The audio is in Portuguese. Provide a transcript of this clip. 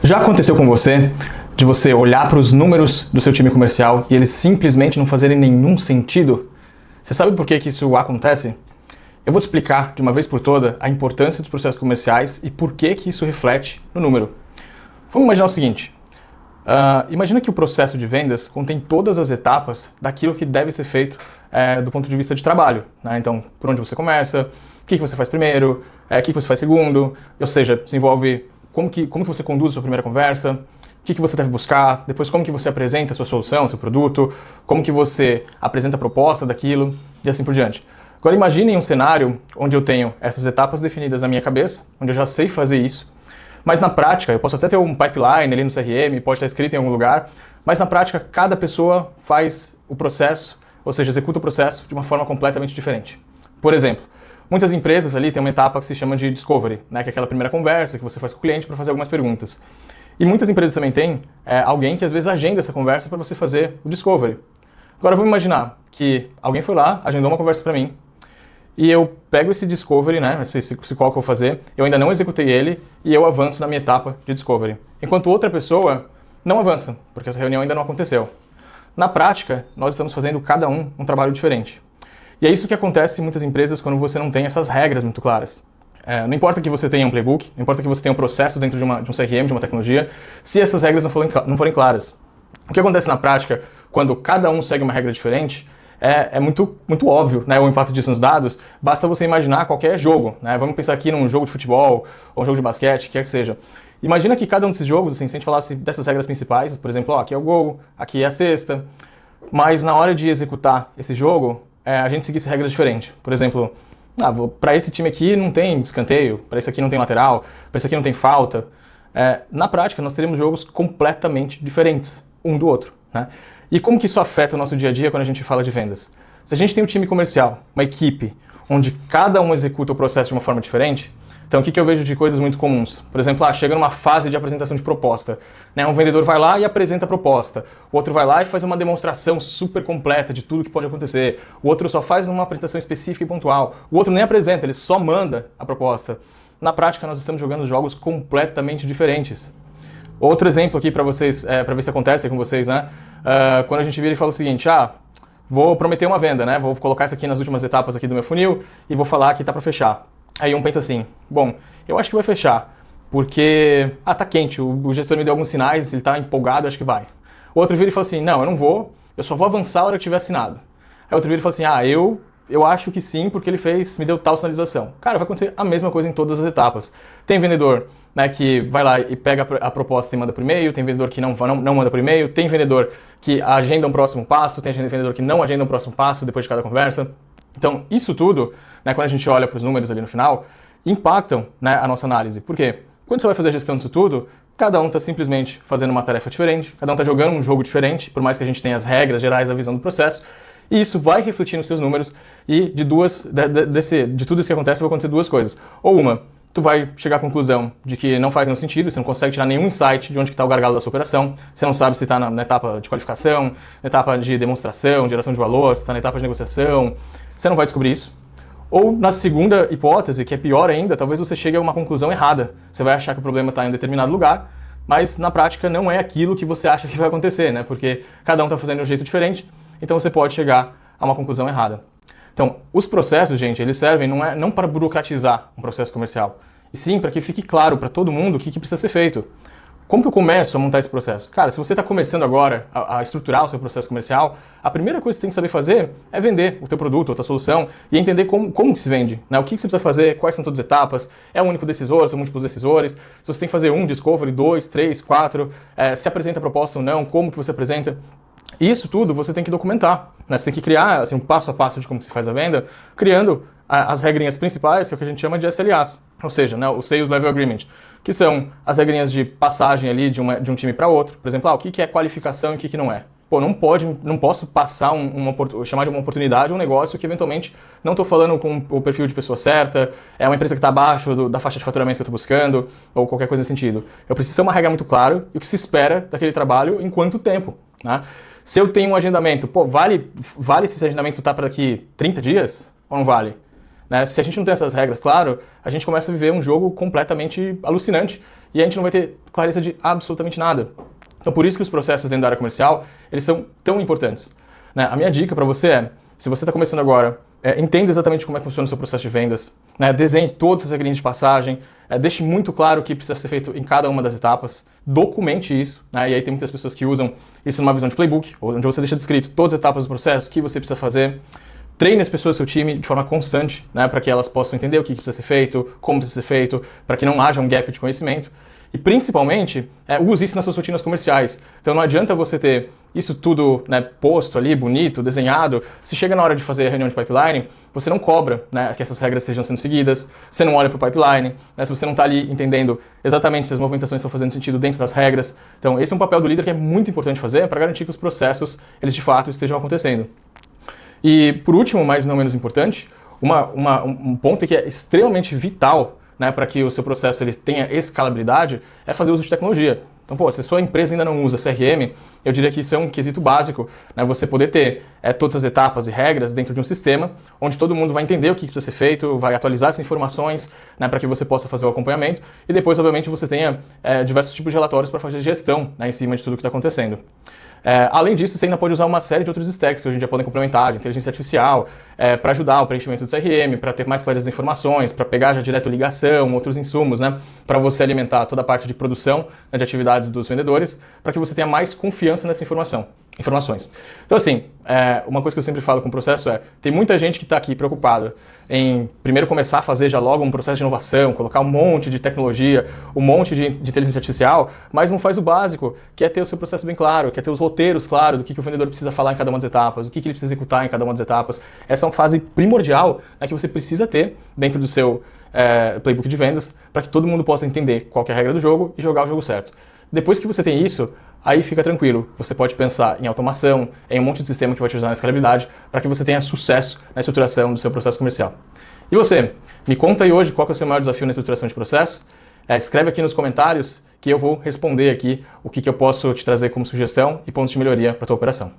Já aconteceu com você de você olhar para os números do seu time comercial e eles simplesmente não fazerem nenhum sentido? Você sabe por que isso acontece? Eu vou te explicar de uma vez por toda a importância dos processos comerciais e por que isso reflete no número. Vamos imaginar o seguinte. Imagina que o processo de vendas contém todas as etapas daquilo que deve ser feito do ponto de vista de trabalho, né? Então, por onde você começa, o que você faz primeiro, o que você faz segundo, ou seja, desenvolve como que você conduz a sua primeira conversa, o que você deve buscar, depois como que você apresenta a sua solução, seu produto, como que você apresenta a proposta daquilo e assim por diante. Agora imagine um cenário onde eu tenho essas etapas definidas na minha cabeça, onde eu já sei fazer isso, mas na prática, eu posso até ter um pipeline ali no CRM, pode estar escrito em algum lugar, mas na prática cada pessoa faz o processo, ou seja, executa o processo de uma forma completamente diferente. Por exemplo, muitas empresas ali têm uma etapa que se chama de discovery, né, que é aquela primeira conversa que você faz com o cliente para fazer algumas perguntas. E muitas empresas também têm alguém que às vezes agenda essa conversa para você fazer o discovery. Agora vamos imaginar que alguém foi lá, agendou uma conversa para mim, e eu pego esse discovery, né, esse qual que eu vou fazer, eu ainda não executei ele e eu avanço na minha etapa de discovery. Enquanto outra pessoa não avança, porque essa reunião ainda não aconteceu. Na prática, nós estamos fazendo cada um trabalho diferente. E é isso que acontece em muitas empresas quando você não tem essas regras muito claras. Não importa que você tenha um playbook, não importa que você tenha um processo dentro de um CRM, de uma tecnologia, se essas regras não forem claras. O que acontece na prática, quando cada um segue uma regra diferente, é muito óbvio, né, o impacto disso nos dados. Basta você imaginar qualquer jogo, né? Vamos pensar aqui num jogo de futebol, ou um jogo de basquete, quer que seja. Imagina que cada um desses jogos, assim, se a gente falasse dessas regras principais, por exemplo, aqui é o gol, aqui é a cesta, mas na hora de executar esse jogo, a gente seguisse regras diferentes. Por exemplo, para esse time aqui não tem escanteio, para esse aqui não tem lateral, para esse aqui não tem falta. Na prática, nós teríamos jogos completamente diferentes um do outro, né? E como que isso afeta o nosso dia a dia quando a gente fala de vendas? Se a gente tem um time comercial, uma equipe, onde cada um executa o processo de uma forma diferente, então o que eu vejo de coisas muito comuns? Por exemplo, chega numa fase de apresentação de proposta, né? Um vendedor vai lá e apresenta a proposta, o outro vai lá e faz uma demonstração super completa de tudo que pode acontecer, o outro só faz uma apresentação específica e pontual, o outro nem apresenta, ele só manda a proposta. Na prática, nós estamos jogando jogos completamente diferentes. Outro exemplo aqui para vocês, para ver se acontece com vocês, né? Quando a gente vira e fala o seguinte, vou prometer uma venda, né? Vou colocar isso aqui nas últimas etapas aqui do meu funil e vou falar que tá para fechar. Aí um pensa assim, bom, eu acho que vai fechar, porque, tá quente, o gestor me deu alguns sinais, ele tá empolgado, acho que vai. O outro vira e fala assim, não, eu não vou, eu só vou avançar a hora que tiver assinado. Aí outro vira e fala assim, eu acho que sim, porque ele me deu tal sinalização. Cara, vai acontecer a mesma coisa em todas as etapas. Tem vendedor, né, que vai lá e pega a proposta e manda por e-mail, tem vendedor que não manda por e-mail, tem vendedor que agenda um próximo passo, tem vendedor que não agenda um próximo passo depois de cada conversa. Então, isso tudo, né, quando a gente olha para os números ali no final, impactam, né, a nossa análise. Por quê? Quando você vai fazer a gestão disso tudo, cada um está simplesmente fazendo uma tarefa diferente, cada um está jogando um jogo diferente, por mais que a gente tenha as regras gerais da visão do processo, e isso vai refletir nos seus números, e de tudo isso que acontece vai acontecer duas coisas. Ou uma, tu vai chegar à conclusão de que não faz nenhum sentido, você não consegue tirar nenhum insight de onde está o gargalo da sua operação, você não sabe se está na etapa de qualificação, na etapa de demonstração, geração de valor, se está na etapa de negociação, você não vai descobrir isso. Ou na segunda hipótese, que é pior ainda, talvez você chegue a uma conclusão errada. Você vai achar que o problema está em um determinado lugar, mas na prática não é aquilo que você acha que vai acontecer, né? Porque cada um está fazendo de um jeito diferente, então você pode chegar a uma conclusão errada. Então, os processos, gente, eles servem não para burocratizar um processo comercial, e sim para que fique claro para todo mundo o que precisa ser feito. Como que eu começo a montar esse processo? Cara, se você está começando agora a estruturar o seu processo comercial, a primeira coisa que você tem que saber fazer é vender o teu produto, a tua solução, e entender como que se vende, né? O que você precisa fazer, quais são todas as etapas, é um único decisor, são múltiplos decisores, se você tem que fazer um discovery, 2, 3, 4, se apresenta a proposta ou não, como que você apresenta. Isso tudo você tem que documentar, né? Você tem que criar assim, um passo a passo de como se faz a venda, criando as regrinhas principais, que é o que a gente chama de SLAs, ou seja, né, o Sales Level Agreement, que são as regrinhas de passagem ali de um time para outro. Por exemplo, o que é qualificação e o que não é. Pô, não posso passar chamar de uma oportunidade um negócio que eventualmente não estou falando com o perfil de pessoa certa, é uma empresa que está abaixo da faixa de faturamento que eu estou buscando, ou qualquer coisa nesse sentido. Eu preciso ter uma regra muito clara e o que se espera daquele trabalho em quanto tempo, né? Se eu tenho um agendamento, vale se esse agendamento está para daqui 30 dias ou não vale? Né? Se a gente não tem essas regras, claro, a gente começa a viver um jogo completamente alucinante e a gente não vai ter clareza de absolutamente nada. Então por isso que os processos dentro da área comercial, eles são tão importantes, né? A minha dica para você é, se você está começando agora, entenda exatamente como é que funciona o seu processo de vendas, né? Desenhe todas as regrinhas de passagem, deixe muito claro o que precisa ser feito em cada uma das etapas, documente isso, né? E aí tem muitas pessoas que usam isso numa visão de playbook, onde você deixa descrito todas as etapas do processo, o que você precisa fazer. Treine as pessoas do seu time de forma constante, né, para que elas possam entender o que precisa ser feito, como precisa ser feito, para que não haja um gap de conhecimento. E principalmente, use isso nas suas rotinas comerciais. Então não adianta você ter isso tudo, né, posto ali, bonito, desenhado. Se chega na hora de fazer a reunião de pipeline, você não cobra, né, que essas regras estejam sendo seguidas, você não olha para o pipeline, né, se você não está ali entendendo exatamente se as movimentações estão fazendo sentido dentro das regras. Então esse é um papel do líder que é muito importante fazer para garantir que os processos, eles de fato estejam acontecendo. E, por último, mas não menos importante, um ponto que é extremamente vital, né, para que o seu processo ele tenha escalabilidade é fazer uso de tecnologia. Então, se a sua empresa ainda não usa CRM, eu diria que isso é um quesito básico, né, você poder ter todas as etapas e regras dentro de um sistema onde todo mundo vai entender o que precisa ser feito, vai atualizar essas informações, né, para que você possa fazer o acompanhamento e depois, obviamente, você tenha diversos tipos de relatórios para fazer gestão, né, em cima de tudo que está acontecendo. Além disso, você ainda pode usar uma série de outros stacks que hoje em dia podem complementar, de inteligência artificial, para ajudar o preenchimento do CRM, para ter mais clareza das informações, para pegar já direto ligação, outros insumos, né, para você alimentar toda a parte de produção, né, de atividades dos vendedores, para que você tenha mais confiança nessa informações. Então, assim, uma coisa que eu sempre falo com o processo tem muita gente que está aqui preocupada em primeiro começar a fazer já logo um processo de inovação, colocar um monte de tecnologia, um monte de inteligência artificial, mas não faz o básico, que é ter o seu processo bem claro, que é ter os roteiros claros do que o vendedor precisa falar em cada uma das etapas, o que ele precisa executar em cada uma das etapas. Essa é uma fase primordial, né, que você precisa ter dentro do seu playbook de vendas para que todo mundo possa entender qual que é a regra do jogo e jogar o jogo certo. Depois que você tem isso, aí fica tranquilo. Você pode pensar em automação, em um monte de sistema que vai te ajudar na escalabilidade para que você tenha sucesso na estruturação do seu processo comercial. E você? Me conta aí hoje qual que é o seu maior desafio na estruturação de processo? Escreve aqui nos comentários que eu vou responder aqui o que eu posso te trazer como sugestão e pontos de melhoria para a tua operação.